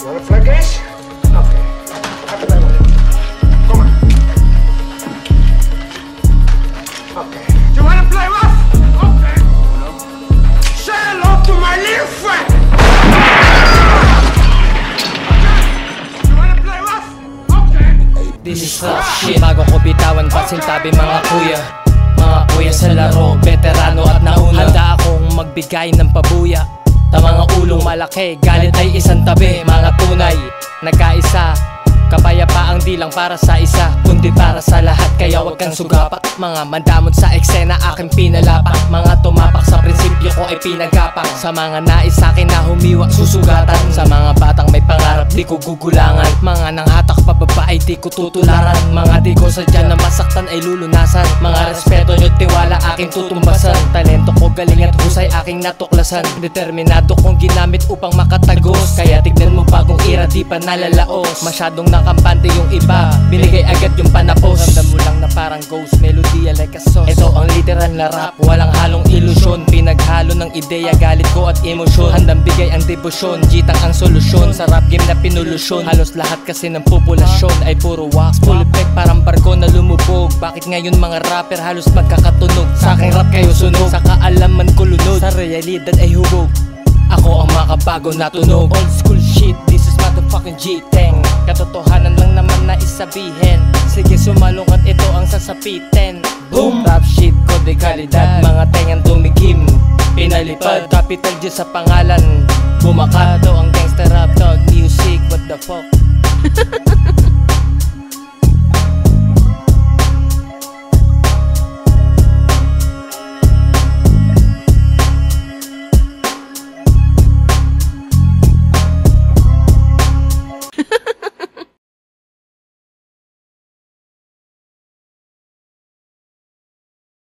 Wanna play games? Okay. Have to play with it. Come on. Okay. You wanna play rough? Okay. Say hello to my little friend. You wanna play rough? Okay. This is rough shit. Bago ko bitawan, pasintabi mga kuya. Mga kuya sa laro, veterano at nauna. Handa akong magbigay ng pabuya. Ta mga ulong malaki, galit ay isang tabi. Mga tunay, nagkaisa. Kapayapaang di lang para sa isa, kundi para sa lahat. Kaya wag kang sugapak. Mga mandamot sa eksena aking pinalapak. Mga tumapak sa prinsipyo ko ay pinagapak. Sa mga nais akin na humiwa susugatan. Sa mga batang may pangarap di ko gugulangan. Mga nanghatak pababa ay di ko tutularan. Mga di ko sadya na masaktan ay lulunasan. Mga respeto nyo't tiwala aking tutumbasan. Talento ko galing at husay aking natuklasan. Determinado kong ginamit upang makatagos. Kaya tignan mo bagong ira di pa nalalaos. Masyadong nakampante yung iba, binigay agad yung panapos. Ramdam mo lang na parang ghost melody like a sauce. Ito ang literal na rap, walang halong ilusyon. Pinaghalo ng ideya, galit ko at emosyon. Handang bigay ang debosyon, jitang ang solusyon. Sa rap game na pinulusyon, halos lahat kasi ng populasyon ay puro wax. Full effect parang barko na lumubog. Bakit ngayon mga rapper halos magkakatunog? Sa aking rap kayo sunog, sa kaalaman ko lunod. Sa realidad ay hubog, ako ang makabago na tunog. Old school shit, this is motherfucking G-Tang. Katotohanan lang naman na isabihin. Sige sumalungat, ito ang sasapitin. Boom! Rap shit ko de kalidad. Mga tengang tumigim, pinalipad. Capital G sa pangalan, bumakat. Ito ang gangsta